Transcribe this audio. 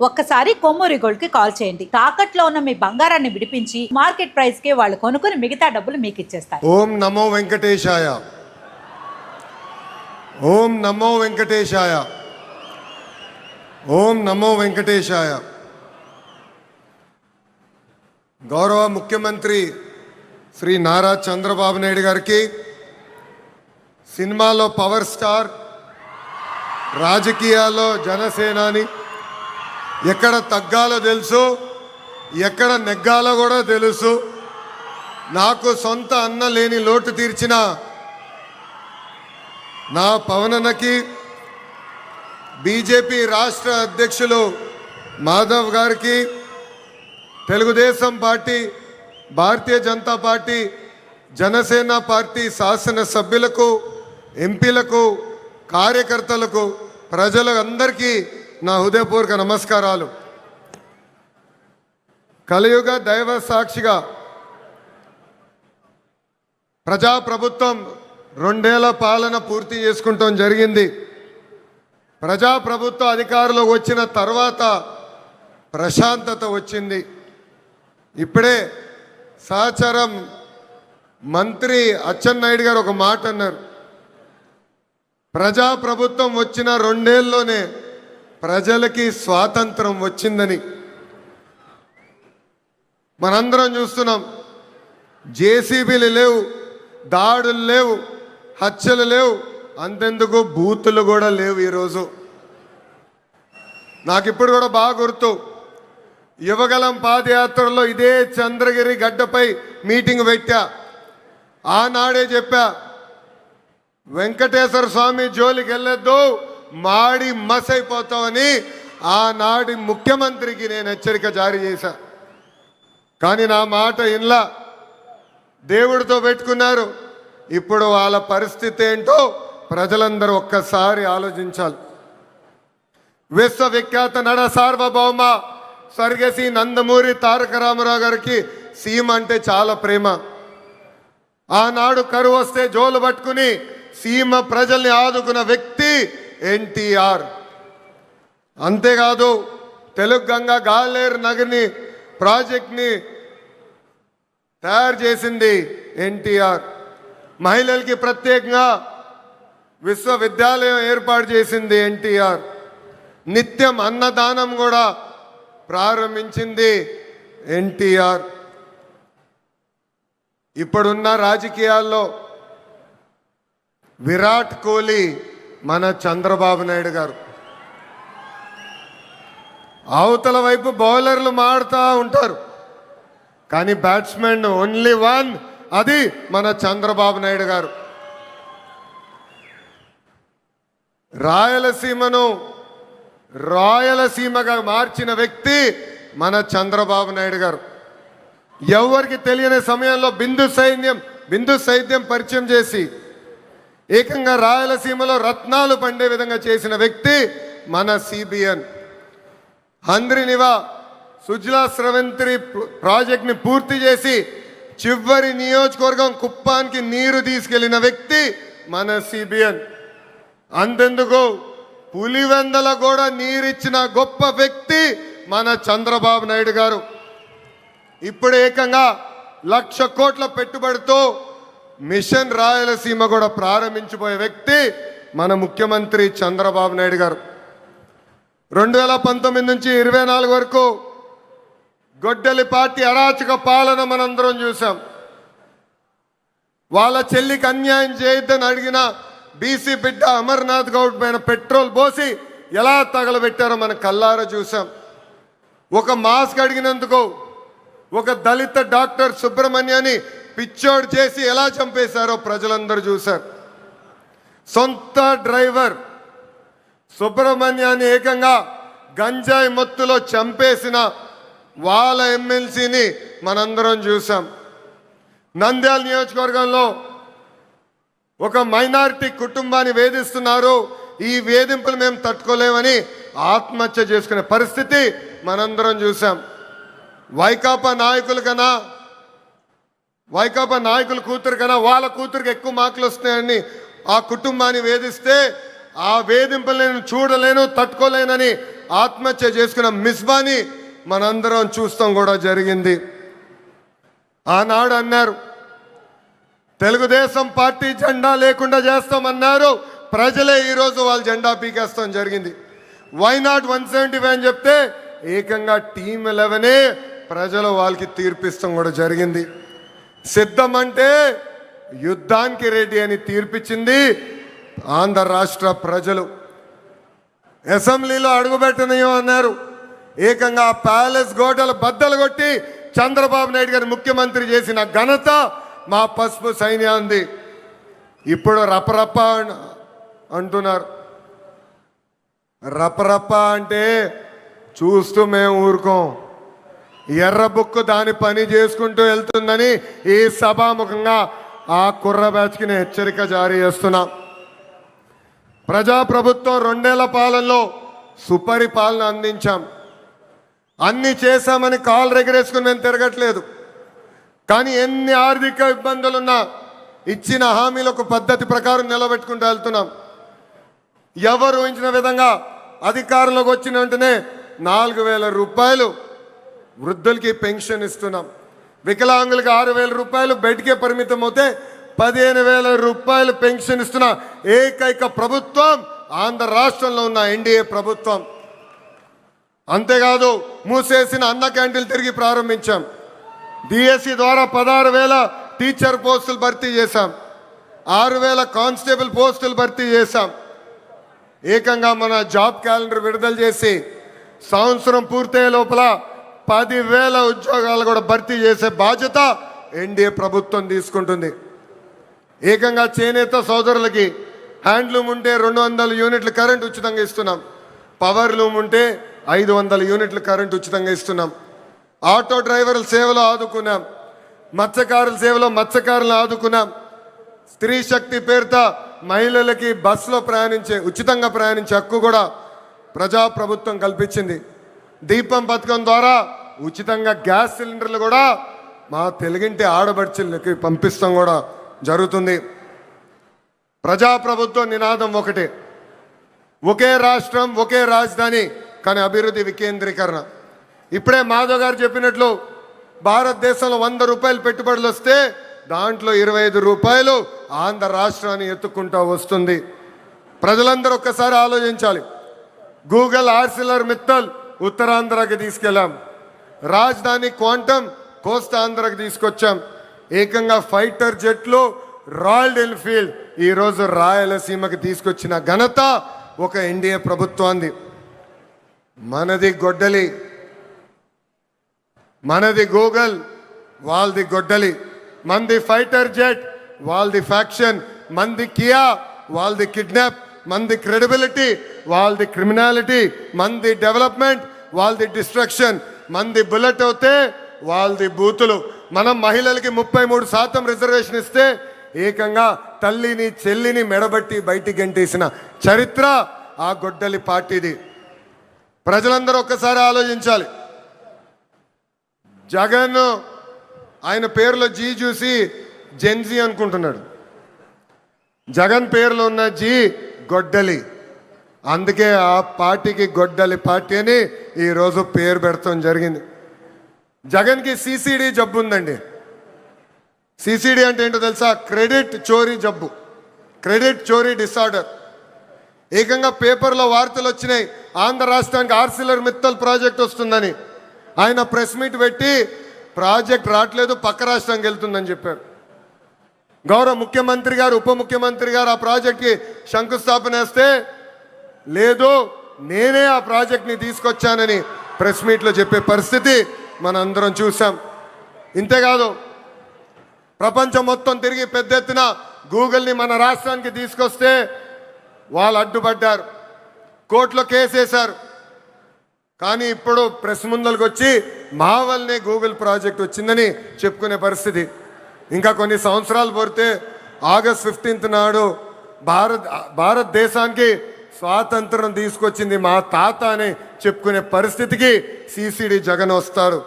ఒక్కసారి కొమ్మూరి గోల్డ్ కి కాల్ చేయండి. తాకట్లో ఉన్న మీ బంగారాన్ని విడిపించి మార్కెట్ ప్రైస్ కి వాళ్ళు కొనుక్కుని మిగతా డబ్బులు మీకు ఇచ్చేస్తారు. ఓం నమో వెంకటేశాయ. ఓం నమో వెంకటేశాయ. ఓం నమో వెంకటేశాయ. గౌరవ ముఖ్యమంత్రి శ్రీ నారా చంద్రబాబు నాయుడు గారికి, సినిమాలో పవర్ స్టార్, రాజకీయాల్లో జనసేనాని, ఎక్కడ తగ్గాలో తెలుసు, ఎక్కడ నెగ్గాలో కూడా తెలుసు. నాకు సొంత అన్న లేని లోటు తీర్చిన నా పవనన్నకి, బీజేపీ రాష్ట్ర అధ్యక్షులు మాధవ్ గారికి, Telugu Desam party, Bharatiya Janata party, Janasena party శాసనసభ్యులకు, ఎంపీలకు, కార్యకర్తలకు, ప్రజలందరికీ నా హృదయపూర్వక నమస్కారాలు. కలియుగ దైవ సాక్షిగా ప్రజాప్రభుత్వం 2 ఏళ్ల పాలన పూర్తి చేసుకుంటాం జరిగింది. ప్రజాప్రభుత్వ అధికారంలోకి వచ్చిన తర్వాత ప్రశాంతత వచ్చింది. ఇప్పుడే సహచరం మంత్రి అచ్చెన్నాయుడు గారు ఒక మాట అన్నారు. ప్రజాప్రభుత్వం వచ్చిన 2 ఏళ్ళలోనే ప్రజలకి స్వాతంత్రం వచ్చిందని. మనందరం చూస్తున్నాం. జేసీబీలు లేవు, దాడులు లేవు, హత్యలు లేవు, అంతెందుకు బూతులు కూడా లేవు. ఈరోజు నాకు ఇప్పుడు కూడా బాగా గుర్తు, యువగలం పాదయాత్రలో ఇదే చంద్రగిరి గడ్డపై మీటింగ్ పెట్టా. ఆనాడే చెప్పా, వెంకటేశ్వర స్వామి జోలికి వెళ్ళొద్దు, మాడి మసైపోతామని ఆనాటి ముఖ్యమంత్రికి నేను హెచ్చరిక జారీ చేశా. కానీ నా మాట ఇన్లా, దేవుడితో పెట్టుకున్నారు. ఇప్పుడు వాళ్ళ పరిస్థితి ఏంటో ప్రజలందరూ ఒక్కసారి ఆలోచించాలి. విశ్వవిఖ్యాత నడ సార్వభౌమ స్వర్గశ్రీ నందమూరి తారక రామారావు గారికి సీమ అంటే చాలా ప్రేమ. ఆనాడు కరువు వస్తే జోలు పట్టుకుని సీమ ప్రజల్ని ఆదుకున్న వ్యక్తి ఎన్టీఆర్. అంతేకాదు, తెలుగు గంగా గాలేరు నగర్ని ప్రాజెక్ట్ని తయారు చేసింది ఎన్టీఆర్. మహిళలకి ప్రత్యేకంగా విశ్వవిద్యాలయం ఏర్పాటు చేసింది ఎన్టీఆర్. నిత్యం అన్నదానం కూడా ప్రారంభించింది ఎన్టీఆర్. ఇప్పుడున్న రాజకీయాల్లో విరాట్ కోహ్లీ మన చంద్రబాబు నాయుడు గారు. అవతల వైపు బౌలర్లు మాడుతూ ఉంటారు, కానీ బ్యాట్స్మెన్ ఓన్లీ వన్, అది మన చంద్రబాబు నాయుడు గారు. రాయలసీమను రాయలసీమగా మార్చిన వ్యక్తి మన చంద్రబాబు నాయుడు గారు. ఎవరికి తెలియని సమయంలో బిందు సైద్యం పరిచయం చేసి ఏకంగా రాయలసీమలో రత్నాలు పండే విధంగా చేసిన వ్యక్తి మన సిబిఎన్. హంద్రినివా సుజలా స్రవంతి ప్రాజెక్ట్ని పూర్తి చేసి చివరి నియోజకవర్గం కుప్పానికి నీరు తీసుకెళ్లిన వ్యక్తి మన సిబిఎన్. అంతెందుకు, పులివెందల కూడా నీరిచ్చిన గొప్ప వ్యక్తి మన చంద్రబాబు నాయుడు గారు. ఇప్పుడు ఏకంగా 1,00,000 కోట్ల పెట్టుబడితో మిషన్ రాయలసీమ కూడా ప్రారంభించిపోయే వ్యక్తి మన ముఖ్యమంత్రి చంద్రబాబు నాయుడు గారు. 2019 నుంచి 24 వరకు గొడ్డలి పార్టీ అరాచక పాలన మనందరం చూసాం. వాళ్ళ చెల్లికి అన్యాయం చేయొద్దని అడిగిన బీసీ బిడ్డ అమర్నాథ్ గౌడ్ పైన పెట్రోల్ పోసి ఎలా తగలబెట్టారో మనం కల్లారా చూసాం. ఒక మాస్క్ అడిగినందుకు ఒక దళిత డాక్టర్ సుబ్రహ్మణ్యాన్ని పిచ్చోడు చేసి ఎలా చంపేశారో ప్రజలందరూ చూశారు. సొంత డ్రైవర్ సుబ్రహ్మణ్యాన్ని ఏకంగా గంజాయి మత్తులో చంపేసిన వాళ్ళ ఎమ్మెల్సీని మనందరం చూసాం. నంద్యాల నియోజకవర్గంలో ఒక మైనారిటీ కుటుంబాన్ని వేధిస్తున్నారు, ఈ వేధింపులు మేము తట్టుకోలేమని ఆత్మహత్య చేసుకునే పరిస్థితి మనందరం చూసాం. వైకాపా నాయకుల కూతురు కన్నా వాళ్ళ కూతురికి ఎక్కువ మార్కులు వస్తున్నాయని ఆ కుటుంబాన్ని వేధిస్తే ఆ వేధింపులు నేను చూడలేను, తట్టుకోలేనని ఆత్మహత్య చేసుకున్న మిస్బాని మనందరం చూస్తాం కూడా జరిగింది. ఆనాడు అన్నారు తెలుగుదేశం పార్టీ జెండా లేకుండా చేస్తామన్నారు, ప్రజలే ఈరోజు వాళ్ళ జెండా పీకేస్తాం జరిగింది. వై నాట్ 175 అని చెప్తే ఏకంగా టీమ్ 11 ప్రజలు వాళ్ళకి తీర్పిస్తాం కూడా జరిగింది. సిద్ధం అంటే యుద్ధానికి రెడీ అని తీర్పిచ్చింది ఆంధ్ర రాష్ట్ర ప్రజలు. అసెంబ్లీలో అడుగుపెట్టనయో అన్నారు, ఏకంగా ప్యాలెస్ గోడలు బద్దలు కొట్టి చంద్రబాబు నాయుడు గారు ముఖ్యమంత్రి చేసిన ఘనత మా పసుపు సైన్యాంది. ఇప్పుడు రపరప అంటున్నారు. రపరప అంటే చూస్తూ మేము ఊరుకోం. ఎర్ర బుక్కు దాని పని చేసుకుంటూ వెళ్తుందని ఈ సభాముఖంగా ఆ కుర్ర బ్యాచ్కి నేను హెచ్చరిక జారీ చేస్తున్నా. ప్రజాప్రభుత్వం 2 ఏళ్ల పాలనలో సుపరిపాలన అందించాం. అన్ని చేశామని కాలు రెగరేసుకుని మేము తిరగట్లేదు. కానీ ఎన్ని ఆర్థిక ఇబ్బందులున్నా ఇచ్చిన హామీలు ఒక పద్ధతి ప్రకారం నిలబెట్టుకుంటూ వెళ్తున్నాం. ఎవరు ఊహించిన విధంగా అధికారంలోకి వచ్చిన వెంటనే 4,000 రూపాయలు వృద్ధులకి పెన్షన్ ఇస్తున్నాం. వికలాంగులకి 6,000 రూపాయలు బెడ్కే పరిమితం అవుతే 15,000 రూపాయలు పెన్షన్ ఇస్తున్న ఏకైక ప్రభుత్వం ఆంధ్ర రాష్ట్రంలో ఉన్న ఎన్డీఏ ప్రభుత్వం. అంతేకాదు మూసేసిన అన్న క్యాంటీన్లు తిరిగి ప్రారంభించాం. డిఎస్సి ద్వారా 16,000 టీచర్ పోస్టులు భర్తీ చేశాం. 6,000 కానిస్టేబుల్ పోస్టులు భర్తీ చేశాం. ఏకంగా మన జాబ్ క్యాలెండర్ విడుదల చేసి సంవత్సరం పూర్తయ్యే లోపల 10,000 ఉద్యోగాలు కూడా భర్తీ చేసే బాధ్యత ఎన్డీఏ ప్రభుత్వం తీసుకుంటుంది. ఏకంగా చేనేత సోదరులకి హ్యాండ్లూమ్ ఉంటే 200 యూనిట్ల కరెంట్ ఉచితంగా ఇస్తున్నాం. పవర్ లూమ్ ఉంటే 500 యూనిట్ల కరెంట్ ఉచితంగా ఇస్తున్నాం. ఆటో డ్రైవర్ల సేవలో ఆదుకున్నాం. మత్స్యకారుల సేవలో మత్స్యకారులను ఆదుకున్నాం. స్త్రీ శక్తి పేరుతో మహిళలకి బస్సులో ఉచితంగా ప్రయాణించే హక్కు కూడా ప్రజాప్రభుత్వం కల్పించింది. దీపం పథకం ద్వారా ఉచితంగా గ్యాస్ సిలిండర్లు కూడా మా తెలుగింటి ఆడబడుచులకి పంపిస్తాం కూడా జరుగుతుంది. ప్రజాప్రభుత్వం నినాదం ఒకటే, ఒకే రాష్ట్రం ఒకే రాజధాని కానీ అభివృద్ధి వికేంద్రీకరణ. ఇప్పుడే మాధవ్ గారు చెప్పినట్లు భారతదేశంలో 100 రూపాయలు పెట్టుబడులు వస్తే దాంట్లో 25 రూపాయలు ఆంధ్ర రాష్ట్రాన్ని ఎత్తుకుంటూ వస్తుంది. ప్రజలందరూ ఒక్కసారి ఆలోచించాలి. గూగుల్ ఆర్సిలర్ మిత్తల్ ఉత్తరాంధ్రకి తీసుకెళ్ళాం. రాజధాని క్వాంటమ్ కోస్తాంధ్రకి తీసుకొచ్చాం. ఏకంగా ఫైటర్ జెట్లు రాయల్ ఎన్ఫీల్డ్ ఈరోజు రాయలసీమకి తీసుకొచ్చిన ఘనత ఒక ఎన్డీఏ ప్రభుత్వాన్ని. మనది గొడ్డలి, మనది గూగుల్, వాళ్ళది గొడ్డలి. మంది ఫైటర్ జెట్, వాళ్ళది ఫ్యాక్షన్. మంది కియా, వాళ్ళది కిడ్నాప్. మంది క్రెడిబిలిటీ, వాళ్ళది క్రిమినాలిటీ. మంది డెవలప్మెంట్, వాళ్ళది డిస్ట్రక్షన్. మంది బుల్లెట్ అవుతే వాళ్ళది బూతులు. మనం మహిళలకి 33% రిజర్వేషన్ ఇస్తే ఏకంగా తల్లిని చెల్లిని మెడబట్టి బయటికి గంటేసిన చరిత్ర ఆ గొడ్డలి పార్టీది. ప్రజలందరూ ఒక్కసారి ఆలోచించాలి. జగన్ ఆయన పేరులో జీ చూసి జెన్జీ అనుకుంటున్నాడు. జగన్ పేరులో ఉన్న జీ గొడ్డలి. అందుకే ఆ పార్టీకి గొడ్డలి పార్టీ అని ఈరోజు పేరు పెడతాం జరిగింది. జగన్కి సిసిడి జబ్బు ఉందండి. సిసిడి అంటే ఏంటో తెలుసా? క్రెడిట్ చోరీ జబ్బు, క్రెడిట్ చోరీ డిసార్డర్. ఏకంగా పేపర్లో వార్తలు వచ్చినాయి, ఆంధ్ర రాష్ట్రానికి ఆర్సిలర్ మిత్తల్ ప్రాజెక్ట్ వస్తుందని. ఆయన ప్రెస్ మీట్ పెట్టి ప్రాజెక్ట్ రావట్లేదు, పక్క రాష్ట్రానికి వెళ్తుందని చెప్పారు. గౌరవ ముఖ్యమంత్రి గారు, ఉప ముఖ్యమంత్రి గారు ఆ ప్రాజెక్ట్కి శంకుస్థాపన వేస్తే లేదు నేనే ఆ ప్రాజెక్ట్ని తీసుకొచ్చానని ప్రెస్ మీట్లో చెప్పే పరిస్థితి మనందరం చూసాం. ఇంతేకాదు ప్రపంచం మొత్తం తిరిగి పెద్ద ఎత్తున గూగుల్ని మన రాష్ట్రానికి తీసుకొస్తే వాళ్ళు అడ్డుపడ్డారు, కోర్టులో కేసేశారు. కానీ ఇప్పుడు ప్రెస్ ముందరకు వచ్చి మా వల్లనే గూగుల్ ప్రాజెక్ట్ వచ్చిందని చెప్పుకునే పరిస్థితి. ఇంకా కొన్ని సంవత్సరాలు పోతే ఆగస్ట్ 15 నాడు భారతదేశానికి స్వాతంత్రం తీసుకొచ్చింది మా తాత అని చెప్పుకునే పరిస్థితికి సిసిడి జగన్ వస్తారు.